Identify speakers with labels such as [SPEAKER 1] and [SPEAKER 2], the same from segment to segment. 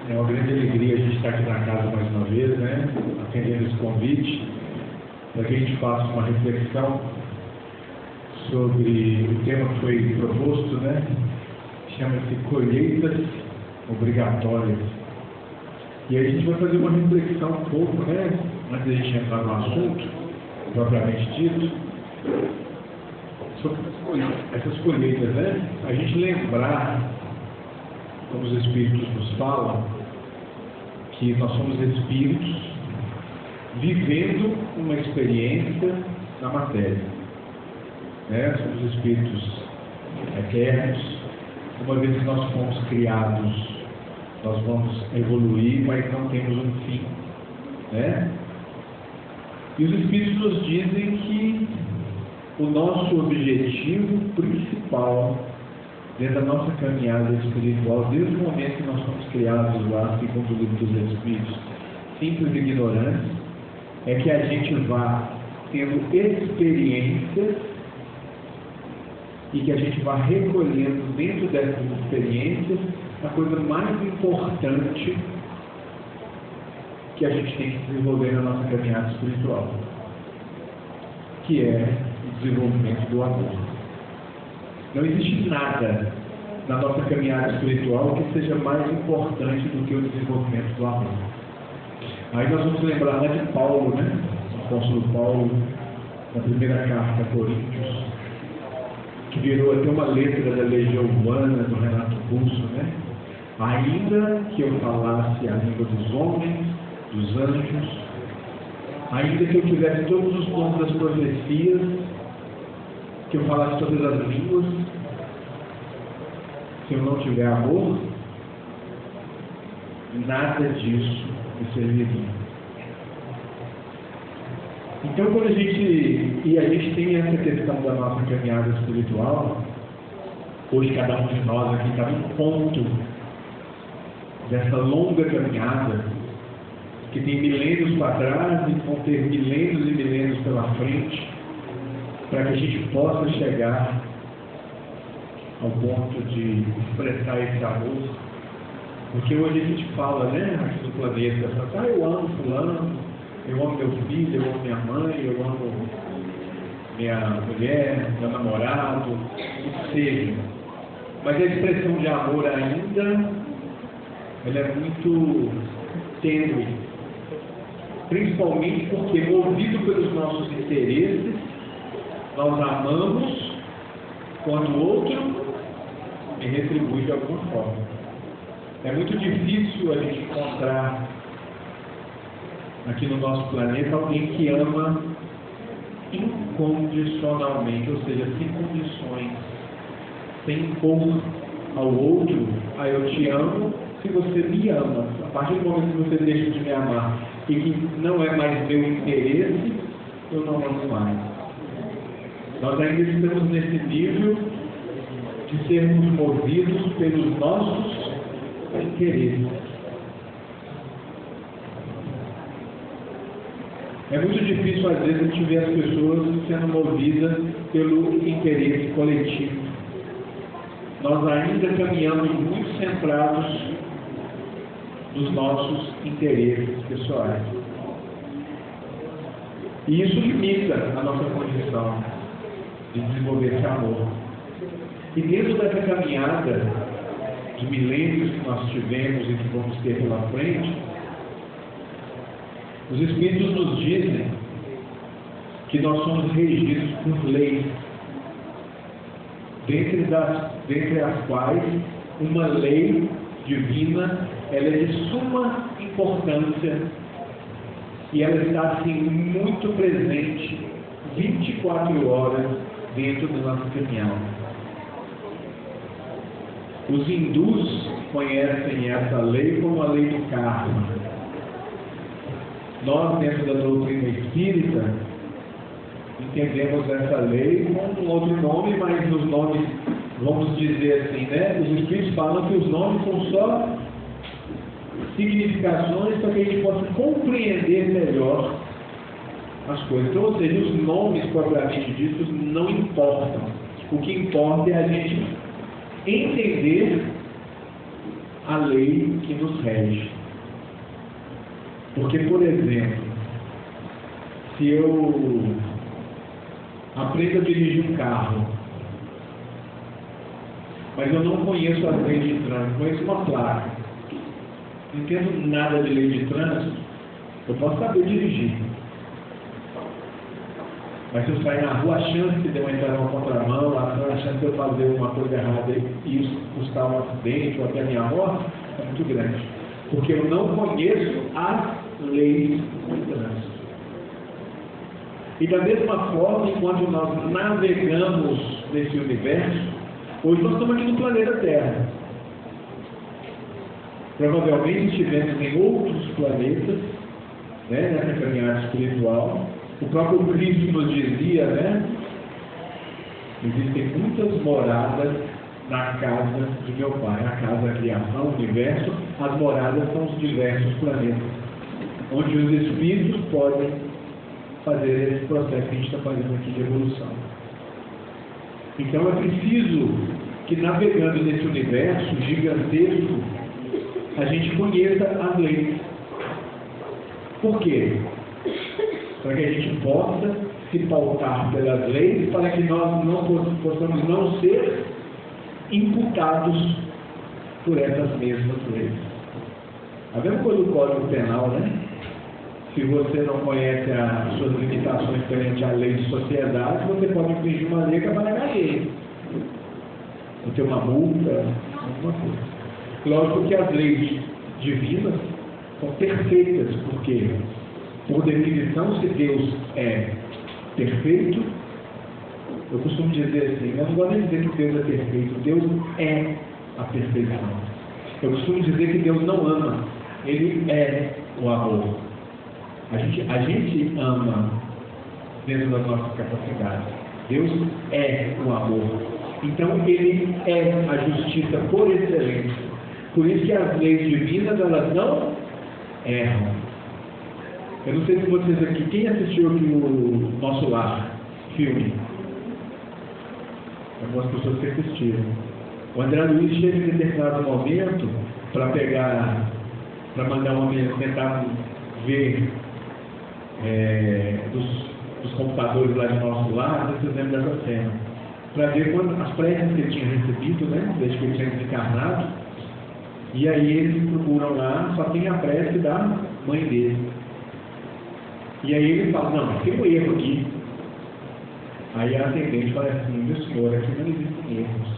[SPEAKER 1] É uma grande alegria a gente estar aqui na casa mais uma vez, né? Atendendo esse convite, para que a gente faça uma reflexão sobre o tema que foi proposto, né? Chama-se colheitas obrigatórias. E aí a gente vai fazer uma reflexão um pouco, né? Antes de a gente entrar no assunto, propriamente dito, sobre essas colheitas, né? A gente lembrar, como os Espíritos nos falam, que nós somos Espíritos vivendo uma experiência na matéria. Né? Somos Espíritos eternos. Uma vez que nós fomos criados, nós vamos evoluir, mas não temos um fim. Né? E os Espíritos nos dizem que o nosso objetivo principal dentro da nossa caminhada espiritual, desde o momento que nós fomos criados lá, segundo o livro dos Espíritos, simples e ignorantes, é que a gente vá tendo experiências e que a gente vá recolhendo dentro dessas experiências a coisa mais importante que a gente tem que desenvolver na nossa caminhada espiritual, que é o desenvolvimento do amor. Não existe nada na nossa caminhada espiritual que seja mais importante do que o desenvolvimento do amor. Aí nós vamos lembrar lá de Paulo, né? O apóstolo Paulo, na primeira carta a Coríntios, que virou até uma letra da Legião Humana, do Renato Russo, né? Ainda que eu falasse a língua dos homens, dos anjos, ainda que eu tivesse todos os dons das profecias, que eu falasse todas as línguas, se eu não tiver amor, nada disso me serviria. Então, quando a gente tem essa questão da nossa caminhada espiritual, hoje cada um de nós aqui está num ponto dessa longa caminhada, que tem milênios para trás e vão ter milênios e milênios pela frente, para que a gente possa chegar ao ponto de expressar esse amor. Porque hoje a gente fala, né, aqui no planeta, eu amo fulano, eu amo meu filho, eu amo minha mãe, eu amo minha mulher, meu namorado, o que seja. Mas a expressão de amor ainda, ela é muito tênue. Principalmente porque, movido pelos nossos interesses, nós amamos quando o outro me retribui de alguma forma. É muito difícil a gente encontrar aqui no nosso planeta alguém que ama incondicionalmente, ou seja, sem condições, sem impor ao outro, eu te amo se você me ama. A partir do momento que você deixa de me amar e que não é mais meu interesse, eu não amo mais. Nós ainda estamos nesse nível de sermos movidos pelos nossos interesses. É muito difícil, às vezes, a gente ver as pessoas sendo movidas pelo interesse coletivo. Nós ainda caminhamos muito centrados nos nossos interesses pessoais. E isso limita a nossa condição de desenvolver esse amor. E dentro dessa caminhada de milênios que nós tivemos e que vamos ter pela frente, os Espíritos nos dizem que nós somos regidos por leis, dentre as quais uma lei divina, ela é de suma importância e ela está assim muito presente 24 horas dentro do nosso caminhada. Os hindus conhecem essa lei como a lei do karma. Nós, dentro da doutrina espírita, entendemos essa lei com um outro nome, mas os nomes, vamos dizer assim, né? Os Espíritos falam que os nomes são só significações para que a gente possa compreender melhor as coisas. Então, ou seja, os nomes propriamente ditos não importam. O que importa é a gente entender a lei que nos rege. Porque, por exemplo, se eu aprendo a dirigir um carro, mas eu não conheço as leis de trânsito, conheço uma placa, não entendo nada de lei de trânsito, eu posso saber dirigir. Mas se eu sair na rua, a chance de eu entrar numa contramão, a chance de eu fazer uma coisa errada e isso custar um acidente ou até a minha morte, é muito grande. Porque eu não conheço as leis de trânsito. E da mesma forma, enquanto nós navegamos nesse universo, hoje nós estamos aqui no planeta Terra. Provavelmente estivemos em outros planetas, né, nessa caminhada espiritual. O próprio Cristo nos dizia, né? Existem muitas moradas na casa de meu Pai. A casa, a criação, o universo, as moradas são os diversos planetas, onde os espíritos podem fazer esse processo que a gente está fazendo aqui de evolução. Então é preciso que, navegando nesse universo gigantesco, a gente conheça as leis. Por quê? Para que a gente possa se pautar pelas leis, para que nós não possamos não ser imputados por essas mesmas leis. A mesma coisa do Código Penal, né? Se você não conhece as suas limitações perante a lei de sociedade, você pode infringir uma lei que vai pagar a lei. Ou ter uma multa, alguma coisa. Lógico que as leis divinas são perfeitas, porque, por definição, se Deus é perfeito, eu costumo dizer assim, eu não gosto de dizer que Deus é perfeito, Deus é a perfeição. Eu costumo dizer que Deus não ama, Ele é o amor. A gente ama dentro das nossas capacidades. Deus é o amor. Então, Ele é a justiça por excelência. Por isso que as leis divinas, elas não erram. Eu não sei se vocês aqui, quem assistiu aqui o Nosso Lar, filme? Algumas pessoas que assistiram. O André Luiz chega em determinado momento para mandar uma mensagem, tentar ver dos computadores lá de Nosso Lar, vocês lembram dessa cena, para ver as preces que ele tinha recebido, né, desde que ele tinha desencarnado, e aí eles procuram lá, só tem a prece da mãe dele. E aí ele fala, não, tem um erro aqui. Aí a atendente fala assim, meu senhor, aqui não existem erros.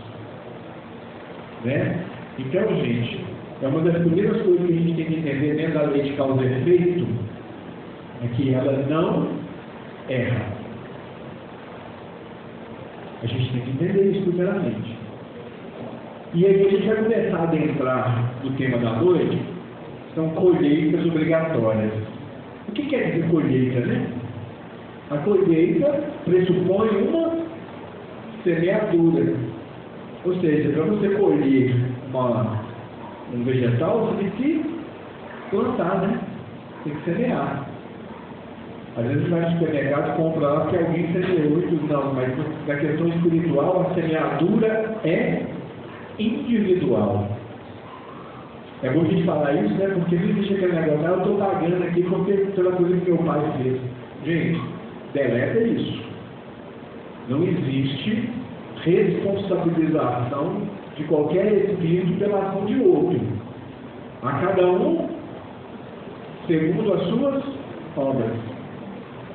[SPEAKER 1] Né? Então, gente, é uma das primeiras coisas que a gente tem que entender dentro da lei de causa e efeito, é que ela não erra. A gente tem que entender isso primeiramente. E aí a gente vai começar a adentrar no tema da noite, são colheitas obrigatórias. O que quer dizer colheita, né? A colheita pressupõe uma semeadura. Ou seja, para você colher um vegetal, você tem que plantar, né? Tem que semear. Às vezes você vai no supermercado e compra lá porque alguém semeou e tudo. Não, mas na questão espiritual, a semeadura é individual. É bom a gente falar isso, né? Porque não existe aquele negócio, eu estou pagando aqui pela coisa que meu pai fez. Gente, deleta isso. Não existe responsabilização de qualquer espírito pela ação de outro. A cada um, segundo as suas obras.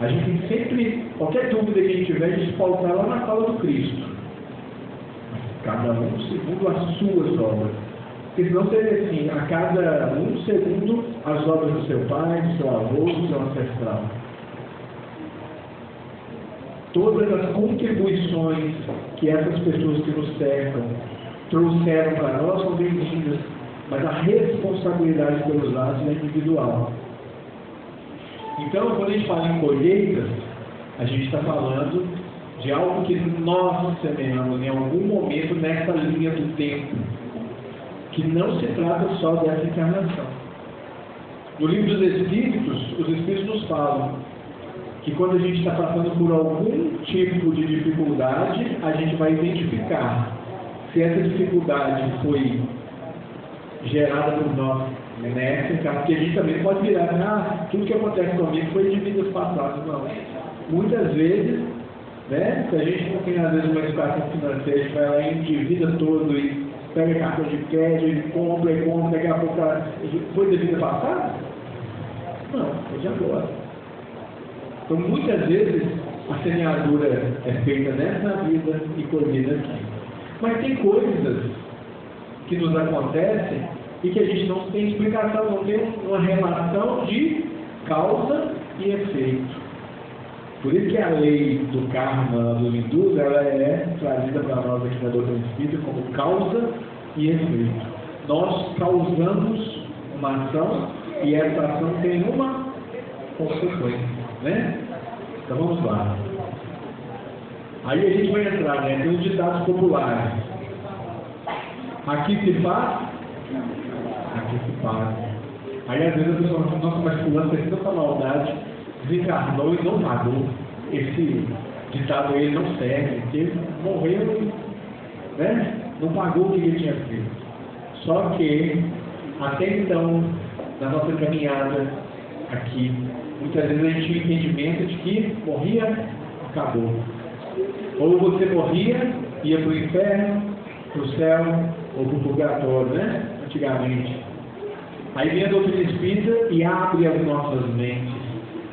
[SPEAKER 1] A gente tem sempre, qualquer dúvida que a gente tiver, a gente pautar lá na fala do Cristo. Cada um segundo as suas obras. Porque senão seria assim, a cada um segundo as obras do seu pai, do seu avô, do seu ancestral. Todas as contribuições que essas pessoas que nos cercam trouxeram para nós são bem-vindas, mas a responsabilidade pelos lados é individual. Então, quando a gente fala em colheitas, a gente está falando de algo que nós semeamos em algum momento nessa linha do tempo, que não se trata só dessa encarnação. No livro dos Espíritos, os Espíritos nos falam que quando a gente está passando por algum tipo de dificuldade, a gente vai identificar se essa dificuldade foi gerada por nós, né? Porque a gente também pode virar, tudo que acontece comigo foi de vidas passadas. Não. Muitas vezes, né? Se a gente não tem, às vezes, uma educação financeira, a gente vai lá e endivida todo e pega cartão de crédito, compra, daqui a pouco foi de vida passada? Não, foi de agora. Então, muitas vezes, a semeadura é feita nessa vida e colhida aqui. Mas tem coisas que nos acontecem e que a gente não tem explicação, não tem uma relação de causa e efeito. Por isso que a lei do karma dos hindus, ela é trazida para nós aqui na doutrina espírita como causa e efeito. Nós causamos uma ação e essa ação tem uma consequência, né? Então vamos lá. Aí a gente vai entrar, né? Tem os ditados populares. Aqui se faz, aqui se faz. Aí às vezes a pessoa fala, nossa, mas fulano fez tanta maldade, desencarnou e não pagou. Esse ditado ele não serve, porque ele morreu e, né? Não pagou o que ele tinha feito. Só que, até então, na nossa caminhada aqui, muitas vezes a gente tinha o entendimento de que morria, acabou. Ou você morria, ia para o inferno, para o céu, ou para o purgatório, né? Antigamente. Aí vem a doutrina espírita e abre as nossas mentes,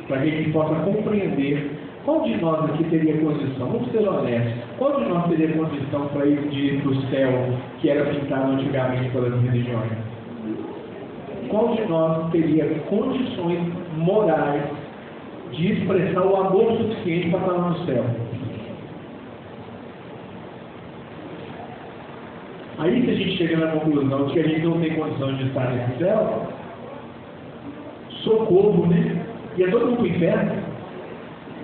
[SPEAKER 1] para que a gente possa compreender qual de nós aqui teria condição, vamos ser honestos, qual de nós teria condição para ir para o céu, que era pintado antigamente pelas religiões? Qual de nós teria condições morais de expressar o amor suficiente para estar lá no céu? Aí, se a gente chega na conclusão de que a gente não tem condição de estar nesse céu, socorro, né? E é todo mundo para o inferno,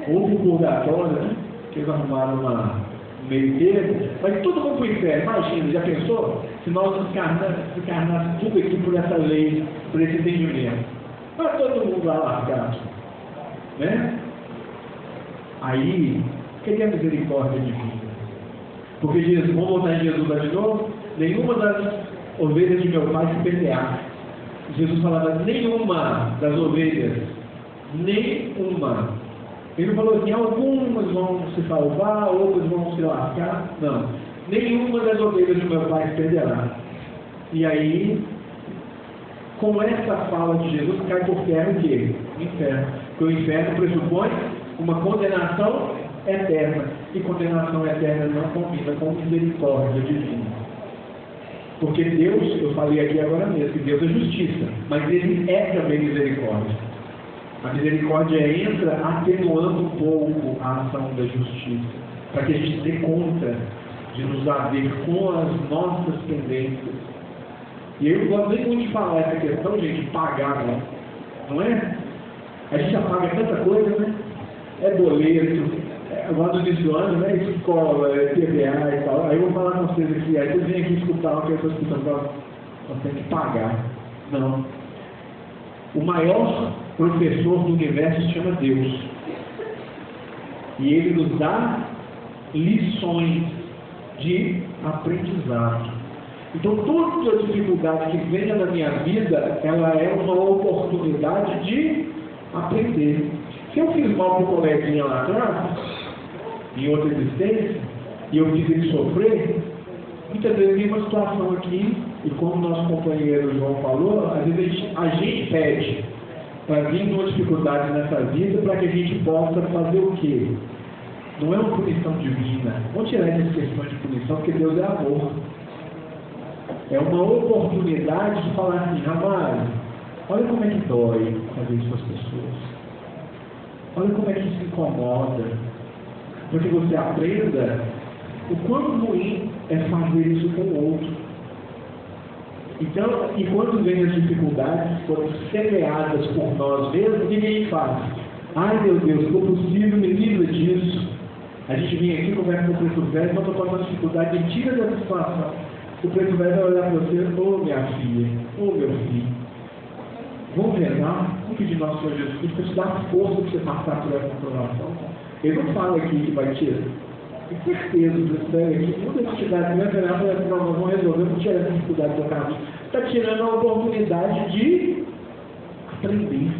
[SPEAKER 1] ou para o purgatório, né? Que eles arrumaram um meio termo, mas todo mundo para o inferno. Imagina, já pensou? Se nós encarnássemos tudo aqui por essa lei, por esse entendimento. Mas todo mundo lá largado, né? Aí, cadê a misericórdia divina? Porque Jesus, vamos voltar em Jesus lá de novo? Nenhuma das ovelhas de meu pai se perderá. Jesus falava, nenhuma das ovelhas, nenhuma. Ele não falou assim, algumas vão se salvar, outras vão se lascar. Não. Nenhuma das ovelhas de meu pai se perderá. E aí, com essa fala de Jesus, cai por terra o quê? O inferno. Porque o inferno pressupõe uma condenação eterna. E condenação eterna não combina com misericórdia divina. Porque Deus, eu falei aqui agora mesmo, que Deus é justiça, mas Ele é também misericórdia. A misericórdia entra atenuando um pouco a ação da justiça, para que a gente dê conta de nos haver com as nossas pendências. E eu não gosto nem muito de falar essa questão, gente, de pagar, não é? A gente já paga tanta coisa, né? É boleto, agora no início do ano, né? Escola, PVA e tal. Aí eu vou falar com vocês aqui, aí vocês vêm aqui escutar o que eu estou escutando, nós temos que pagar. Não. O maior professor do universo se chama Deus. E Ele nos dá lições de aprendizado. Então, toda dificuldade que venha na minha vida, ela é uma oportunidade de aprender. Se eu fiz mal para o coleguinha lá atrás, em outra existência, e eu fiz ele sofrer, muitas vezes tem uma situação aqui, e como nosso companheiro João falou, às vezes a gente pede para vir uma dificuldade nessa vida para que a gente possa fazer o quê? Não é uma punição divina. Vamos tirar essas questões de punição, porque Deus é amor. É uma oportunidade de falar assim, Ramalho, olha como é que dói fazer isso com as pessoas. Olha como é que se incomoda. Para que você aprenda o quão ruim é fazer isso com o outro. Então, enquanto vem as dificuldades, foram semeadas por nós mesmos, o que a gente faz? Ai meu Deus, se for possível, me livra disso. A gente vem aqui, conversa com o preto velho, não estou passando dificuldade, me tira dessa situação. O preto velho vai olhar para você, ô minha filha, ô meu filho, vamos rezar, vamos pedir nosso Senhor Jesus Cristo para te dar força para você passar por essa provação. Ele não fala aqui que vai tirar. Tem certeza, o preto velho aqui, muita dificuldade, não vai falar, nós vamos resolver, vamos tirar essa dificuldade do caminho. está tirando a oportunidade de aprender.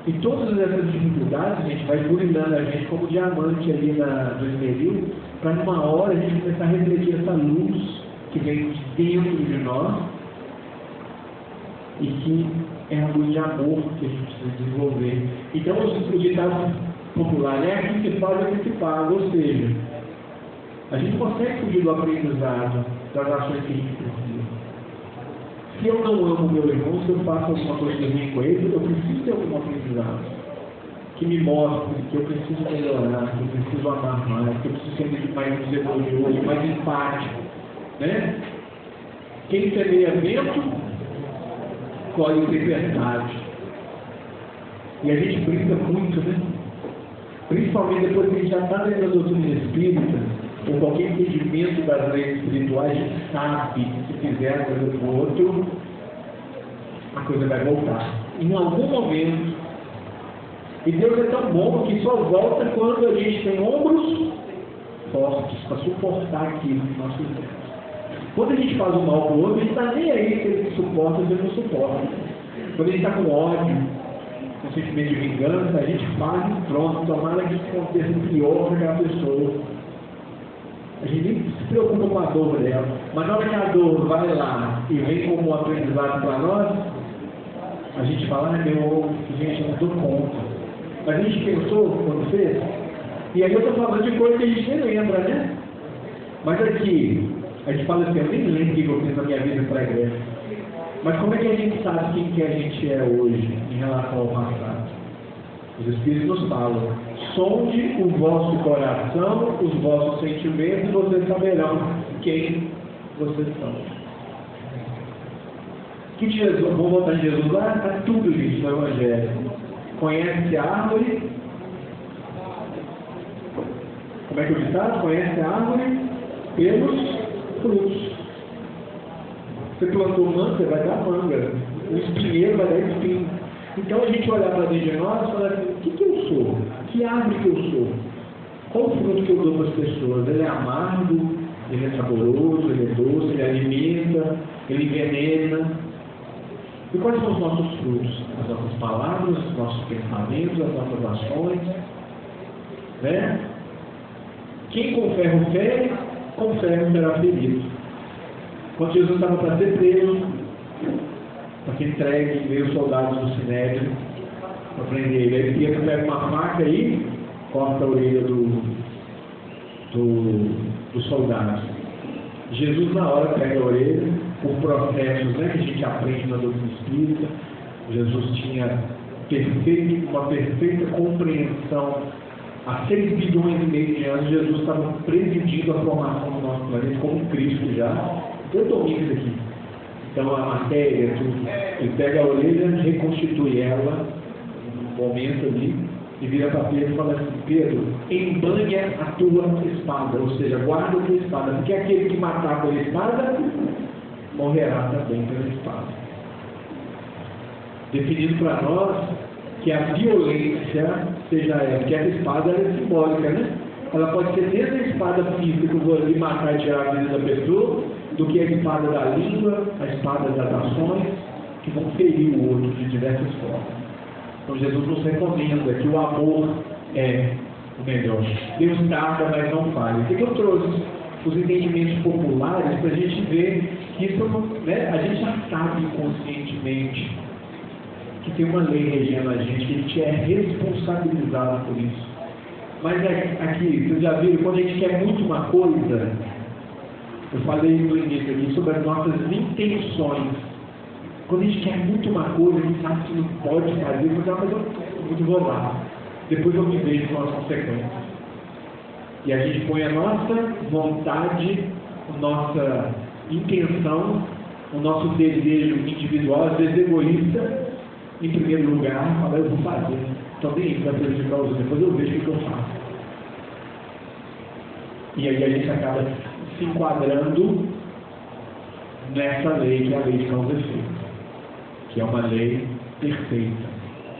[SPEAKER 1] E todas essas dificuldades, a gente vai burilando a gente como diamante ali no esmeril, para numa hora a gente começar a refletir essa luz que vem de dentro de nós e que é a luz de amor que a gente precisa desenvolver. Então, o ditado popular é aqui que faz, é que se paga, ou seja, a gente consegue fugir do aprendizado das ações que a gente precisa. Se eu não amo meu irmão, se eu faço alguma coisa ruim com ele, eu preciso ter algum aprendizado que me mostre que eu preciso melhorar, que eu preciso amar mais, que eu preciso ser mais desenvolvedor, mais empático, né? Quem semeia vento, colhe tempestade. E a gente brinca muito, né? Principalmente depois que a gente já está dentro da doutrina espírita, ou qualquer entendimento das leis espirituais, a gente sabe que se fizer a coisa para o outro, a coisa vai voltar. Em algum momento. E Deus é tão bom que só volta quando a gente tem ombros fortes para suportar aquilo que nós fizemos. Quando a gente faz o mal para o outro, a gente está nem aí se ele suporta ou se ele não suporta. Quando a gente está com ódio, com sentimento de vingança, a gente faz e pronto, tomara que isso aconteça pior para aquela pessoa. A gente nem se preocupa com a dor dela, mas na hora que a dor vai lá e vem como um aprendizado para nós, a gente fala, gente, eu não dou conta. Mas a gente pensou quando fez, e aí eu estou falando de coisa que a gente nem lembra, né? Mas aqui, a gente fala assim, eu nem lembro o que eu fiz na minha vida pregressa. Mas como é que a gente sabe quem que a gente é hoje em relação ao passado? Os Espíritos nos falam, sonde o vosso coração, os vossos sentimentos, e vocês saberão quem vocês são. Que Jesus, vamos voltar em Jesus lá, está tudo isso no Evangelho. Conhece a árvore, como é que eu ditado? Conhece a árvore pelos frutos. Você plantou manga, você vai dar manga. O espinheiro vai dar espinho. Então a gente olhar para dentro de nós e falar assim, o que eu sou? Que árvore que eu sou? Qual o fruto que eu dou para as pessoas? Ele é amargo, ele é saboroso, ele é doce, ele alimenta, ele envenena. E quais são os nossos frutos? As nossas palavras, os nossos pensamentos, as nossas ações. Né? Quem com ferro fere, com ferro será ferido. Quando Jesus estava para ser preso, para ser entregue, veio os soldados do Sinédrio para prender ele. Aí Pedro pega uma faca aí, corta a orelha do soldado. Jesus na hora pega a orelha, por processos, né, que a gente aprende na doutrina espírita. Jesus tinha uma perfeita compreensão. Há 6 bilhões e meio de anos, Jesus estava presidindo a formação do nosso planeta como Cristo já. Eu domino isso aqui. Então a matéria, tudo. Ele pega a orelha, reconstitui ela, num momento ali, e vira para Pedro e fala assim, Pedro, embanha a tua espada, ou seja, guarda a tua espada, porque aquele que matar pela espada, morrerá também pela espada. Definindo para nós que a violência, seja ela, que essa espada é simbólica, né? Ela pode ser desde a espada física que eu vou ali matar e tirar a vida da pessoa, do que a espada da língua, a espada das ações, que vão ferir o outro de diversas formas. Então Jesus nos recomenda que o amor é o melhor. Deus tarda, mas não falha. O que eu trouxe? Os entendimentos populares para a gente ver que isso, né, a gente já sabe inconscientemente que tem uma lei regendo a gente, que a gente é responsabilizado por isso. Mas aqui, vocês já viram, quando a gente quer muito uma coisa, eu falei no início aqui sobre as nossas intenções. Quando a gente quer muito uma coisa, a gente sabe que não pode fazer, mas eu vou lá. Depois eu me vejo com as consequências. E a gente põe a nossa vontade, a nossa intenção, o nosso desejo individual, às vezes egoísta, em primeiro lugar, fala, eu vou fazer. Então nem isso vai prejudicar os outros, depois eu vejo o que eu faço. E aí a gente acaba se enquadrando nessa lei, que é a lei de causa e efeito, que é uma lei perfeita,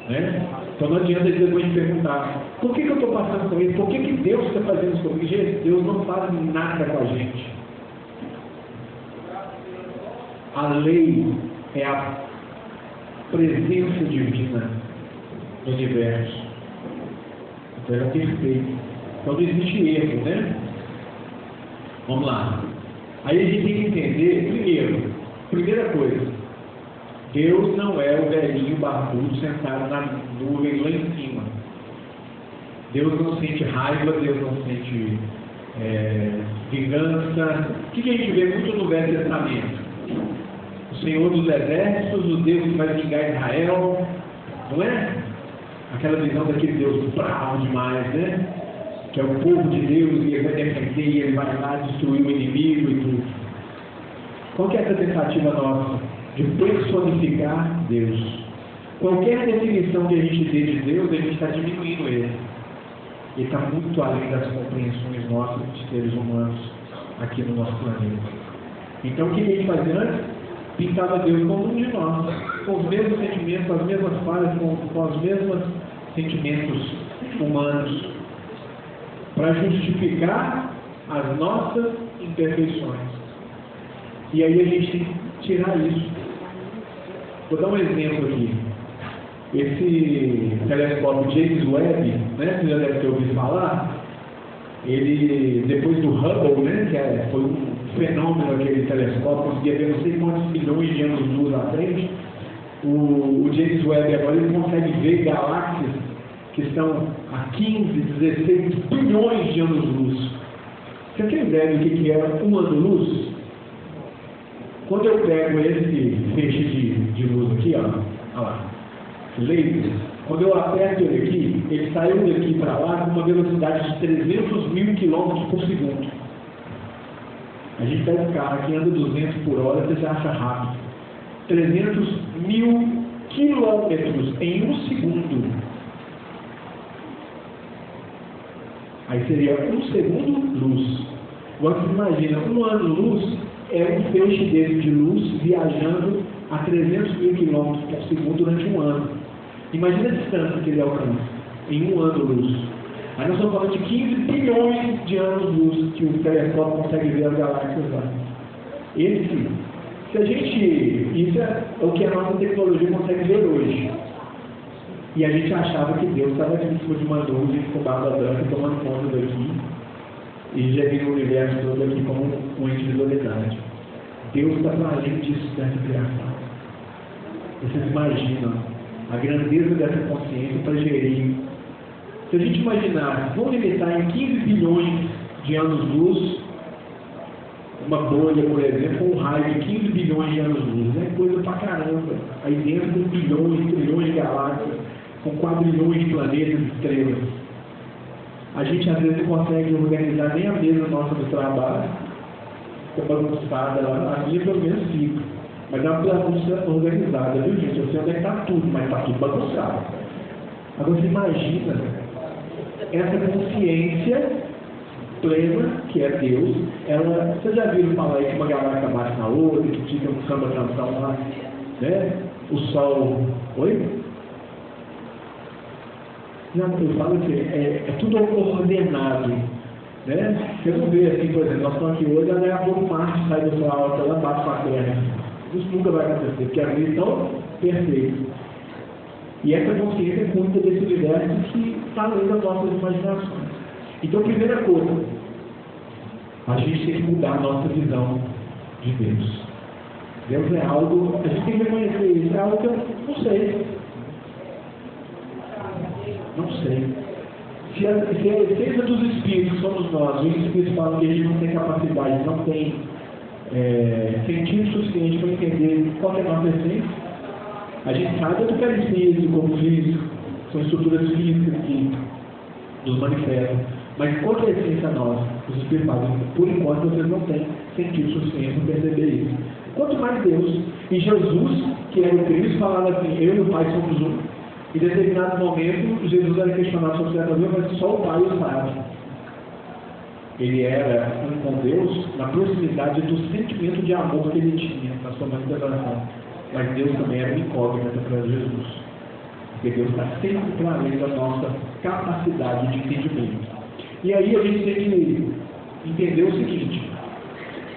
[SPEAKER 1] né? Então não adianta depois de perguntar, por que eu estou passando por isso? Por que Deus está fazendo isso comigo? Gente, Deus não faz nada com a gente. A lei é a presença divina no universo. Então ela é perfeita. Então não existe erro, né? Vamos lá. Aí a gente tem que entender, primeira coisa, Deus não é o velhinho barbudo sentado na nuvem lá em cima. Deus não sente raiva, Deus não sente vingança. O que a gente vê muito no Velho Testamento? O Senhor dos Exércitos, o Deus que vai vingar Israel, não é? Aquela visão daquele Deus bravo demais, né? Que é o povo de Deus e ele vai defender e ele vai lá destruir o inimigo e tudo. Qual que é essa tentativa nossa? De personificar Deus. Qualquer definição que a gente dê de Deus, a gente está diminuindo ele. Ele está muito além das compreensões nossas de seres humanos aqui no nosso planeta. Então o que a gente fazia antes? Pintava Deus como um de nós, com os mesmos sentimentos, com as mesmas falhas, com os mesmos sentimentos humanos, para justificar as nossas imperfeições. E aí a gente tem que tirar isso. Vou dar um exemplo aqui. Esse telescópio James Webb, né, você já deve ter ouvido falar, ele, depois do Hubble, né, que foi um fenômeno aquele telescópio, conseguia ver não sei quantos milhões de anos-luz à frente, o James Webb agora ele consegue ver galáxias que estão a 15, 16 bilhões de anos-luz. Você tem ideia do que é um ano-luz? Quando eu pego esse feixe de luz aqui, ó, olha lá, laser, quando eu aperto ele aqui, ele saiu daqui para lá com uma velocidade de 300 mil quilômetros por segundo. A gente pega um carro que anda 200 por hora, você já acha rápido. 300 mil quilômetros em um segundo. Aí seria um segundo luz. Agora você imagina, um ano-luz é um feixe dele de luz viajando a 300 mil quilômetros por segundo durante um ano. Imagina a distância que ele alcança em um ano-luz. Aí nós estamos falando de 15 bilhões de anos-luz que o telescópio consegue ver as galáxias lá. Isso é o que a nossa tecnologia consegue ver hoje. E a gente achava que Deus estava aqui em cima de uma nuvem com barba branca tomando conta daqui e já viu o universo todo aqui como uma individualidade. Deus está para além disso dessa criação. Vocês imaginam a grandeza dessa consciência para gerir. Se a gente imaginar, vamos limitar em 15 bilhões de anos-luz, uma bolha, por exemplo, com um raio de 15 bilhões de anos-luz, é coisa pra caramba. Aí dentro de bilhões, trilhões de galáxias, com quadrilhões de planetas e estrelas. A gente às vezes não consegue organizar nem a mesa nossa do trabalho, fica bagunçada lá, a minha pelo menos fica. Mas é uma bagunça organizada, viu gente? Eu sei onde é que está tudo, mas está tudo bagunçado. Agora você imagina essa consciência plena, que é Deus, vocês já viram falar aí que uma galáxia bate na outra, que fica um samba canção lá, né? O Sol. Oi? Não, eu falo que é tudo ordenado, né? Você não vê assim, por exemplo, nós estamos aqui hoje, ela é a pouco Marte sai do Sol alto, ela bate com a Terra. Isso nunca vai acontecer, porque a vida é tão perfeita. E essa consciência cuida desse universo que está além das nossas imaginações. Então, primeira coisa, a gente tem que mudar a nossa visão de Deus. Deus é algo, a gente tem que reconhecer isso, é algo que eu não sei. Não sei. Se a essência dos espíritos somos nós, os espíritos falam que a gente não tem capacidade, não tem sentido suficiente para entender qual é a nossa essência. A gente sabe do perispírito, como físico, são estruturas físicas que nos manifestam. Mas qual é a essência nossa? Os espíritos falam, por enquanto vocês não têm sentido suficiente para perceber isso. Quanto mais Deus. E Jesus, que era o Cristo, falava assim, eu e o Pai somos um. Em determinado momento, Jesus era questionado sobre certa vez, mas só o Pai o sabe. Ele era um com Deus na proximidade do sentimento de amor que ele tinha na sua manifestação. Mas Deus também era incógnito para Jesus. Porque Deus está sempre para além da nossa capacidade de entendimento. E aí a gente tem que entender o seguinte: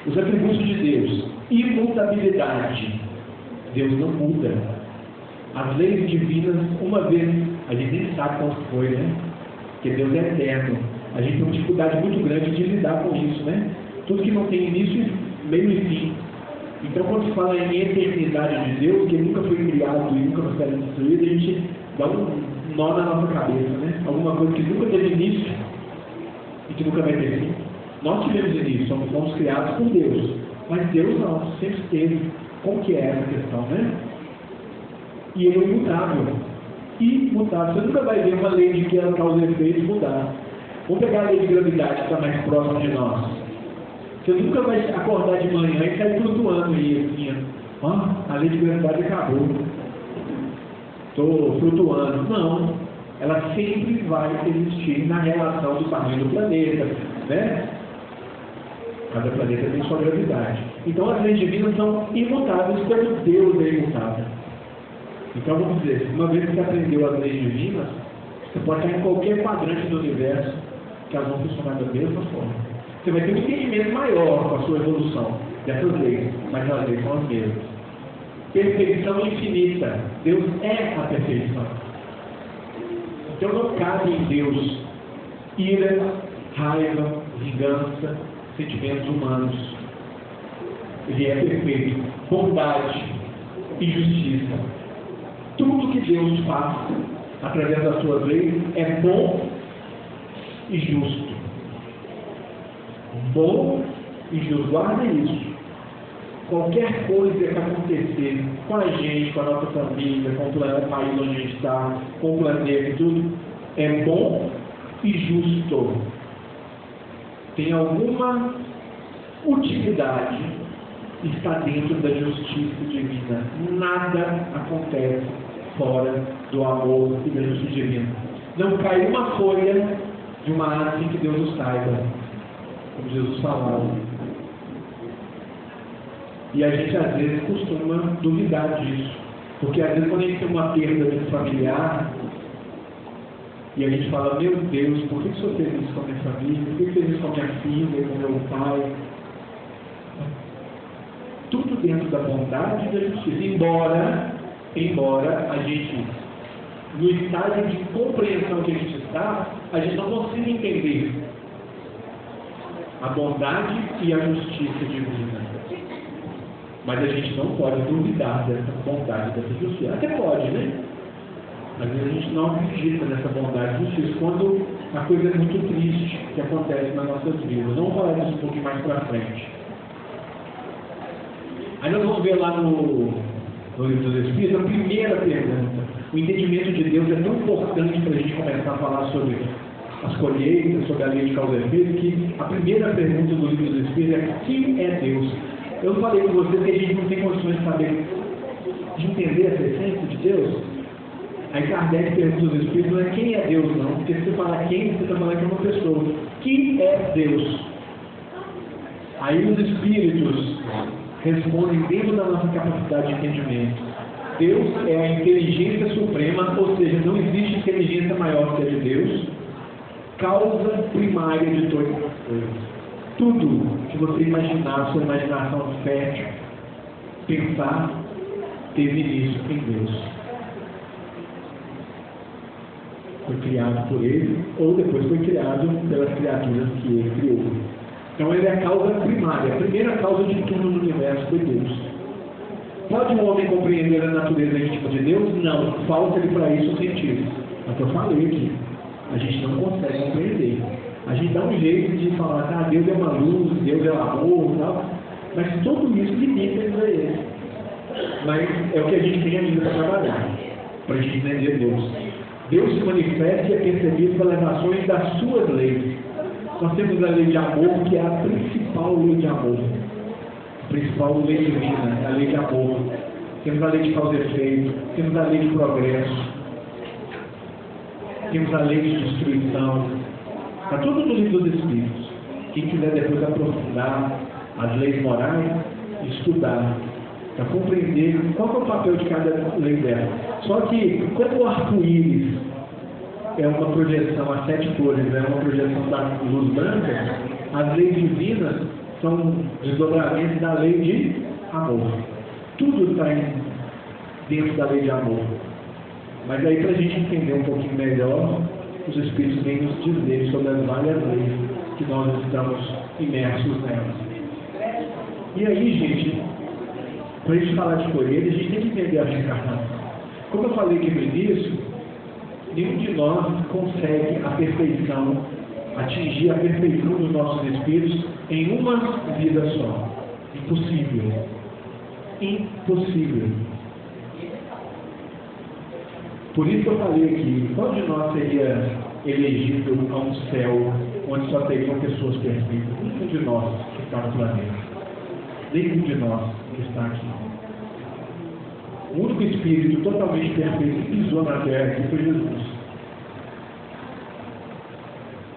[SPEAKER 1] os atributos de Deus, imutabilidade. Deus não muda. As leis divinas, uma vez, a gente nem sabe qual foi, né? Porque Deus é eterno. A gente tem uma dificuldade muito grande de lidar com isso, né? Tudo que não tem início, meio e fim. Então, quando se fala em eternidade de Deus, que nunca foi criado e nunca vai ser destruído, a gente dá um nó na nossa cabeça, né? Alguma coisa que nunca teve início e que nunca vai ter fim. Nós tivemos início, fomos criados por Deus, mas Deus não, sempre teve. Como que é essa questão, né? E ele é imutável. Imutável. Você nunca vai ver uma lei de que ela causa efeito mudar. Vamos pegar a lei de gravidade que está mais próxima de nós. Você nunca vai acordar de manhã e sair flutuando aí, assim, ó, a lei de gravidade acabou. Estou flutuando. Não. Ela sempre vai existir na relação do tamanho do planeta, né? Cada planeta tem sua gravidade. Então as leis divinas são imutáveis como Deus é imutável. Então vamos dizer, uma vez que você aprendeu as leis divinas, você pode estar em qualquer quadrante do universo que elas vão funcionar da mesma forma. Você vai ter um entendimento maior com a sua evolução dessas leis, mas as leis são as mesmas. Perfeição infinita. Deus é a perfeição. Então não cabe em Deus ira, raiva, vingança, sentimentos humanos. Ele é perfeito. Bondade e justiça. Tudo que Deus faz através das suas leis é bom e justo. Bom e justo. Guarda isso. Qualquer coisa que acontecer com a gente, com a nossa família, com o país onde a gente está, com o planeta e tudo, é bom e justo. Tem alguma utilidade, está dentro da justiça divina. Nada acontece fora do amor e da justiça divina. Não cai uma folha de uma árvore sem que Deus o saiba, como Jesus falava. E a gente às vezes costuma duvidar disso. Porque às vezes quando a gente tem uma perda de familiar, e a gente fala, meu Deus, por que o Senhor fez isso com a minha família? Por que fez isso com a minha filha, com o meu pai? Tudo dentro da bondade e da justiça. Embora a gente, no estágio de compreensão que a gente está, a gente não consiga entender a bondade e a justiça divina. Mas a gente não pode duvidar dessa bondade, dessa justiça. Até pode, né? Às vezes a gente não acredita nessa bondade e justiça quando a coisa é muito triste que acontece nas nossas vidas. Vamos falar disso um pouquinho mais para frente. Aí nós vamos ver lá no Livro dos Espíritos a primeira pergunta. O entendimento de Deus é tão importante para a gente começar a falar sobre as colheitas, sobre a lei de causa e efeito, que a primeira pergunta do Livro dos Espíritos é: quem é Deus? Eu falei com vocês que a gente não tem condições de saber, de entender essa essência de Deus. Aí Kardec pergunta aos Espíritos, não é quem é Deus não, porque se você falar quem, você está falando que é uma pessoa. Quem é Deus? Aí os Espíritos respondem dentro da nossa capacidade de entendimento. Deus é a inteligência suprema, ou seja, não existe inteligência maior que a de Deus, causa primária de todas as coisas. Tudo que você imaginar, sua imaginação fértil, pensar, teve início em Deus. Foi criado por Ele, ou depois foi criado pelas criaturas que Ele criou. Então Ele é a causa primária, a primeira causa de tudo no universo foi Deus. Pode um homem compreender a natureza legítima de Deus? Não, falta-lhe para isso o sentido. É o que eu falei aqui. A gente não consegue compreender. A gente dá um jeito de falar, Deus é uma luz, Deus é o amor e tal, mas tudo isso limita Ele. Mas é o que a gente tem ainda para trabalhar, para a gente entender Deus. Deus se manifesta e é percebido pelas ações das suas leis. Nós temos a lei de amor, que é a principal lei de amor. A principal lei divina, a lei de amor. Temos a lei de causa e efeito, temos a lei de progresso, temos a lei de destruição. Está tudo no Livro dos Espíritos. Quem quiser depois aprofundar as leis morais, estudar, para compreender qual é o papel de cada lei dela. Só que, como o arco-íris é uma projeção a 7 cores, é uma projeção da luz branca, as leis divinas são desdobramentos da lei de amor. Tudo está dentro da lei de amor. Mas aí, para a gente entender um pouquinho melhor, os Espíritos vêm nos dizer sobre as várias leis que nós estamos imersos nelas. E aí, gente, para a gente falar de colheita, a gente tem que entender a reencarnação. Como eu falei aqui no início, nenhum de nós consegue a perfeição, atingir a perfeição dos nossos espíritos em uma vida só. Impossível. Impossível. Por isso que eu falei aqui, qual de nós seria elegível a um céu onde só teriam pessoas perfeitas? Nenhum de nós que está no planeta. Nenhum de nós que está aqui. O único espírito totalmente perfeito que pisou na terra aqui foi Jesus.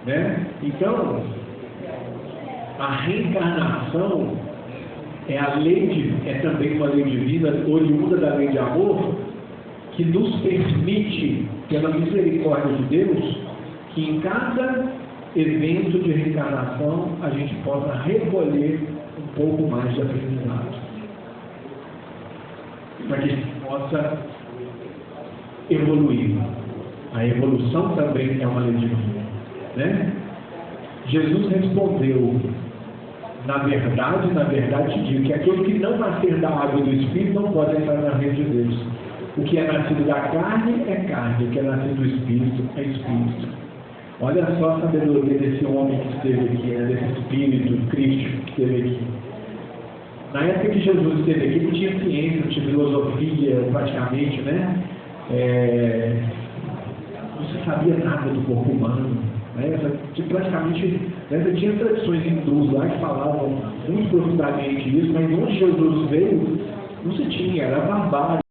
[SPEAKER 1] Né? Então, a reencarnação é também uma lei divina, oriunda da lei de amor, que nos permite, pela misericórdia de Deus, que em cada evento de reencarnação a gente possa recolher um pouco mais de aprendizado. Para que a gente possa evoluir. A evolução também é uma lei divina. Né? Jesus respondeu: na verdade te digo que aquele que não nascer da água e do Espírito não pode entrar na reino de Deus. O que é nascido da carne é carne, o que é nascido do Espírito é Espírito. Olha só a sabedoria desse homem que esteve aqui, né? Desse Espírito crístico que esteve aqui. Na época que Jesus esteve aqui, não tinha ciência, não tinha filosofia, praticamente, né? Não se sabia nada do corpo humano. Né? Praticamente, né? Tinha tradições hindus lá que falavam muito profundamente isso, mas onde Jesus veio, não se tinha, era barbárie.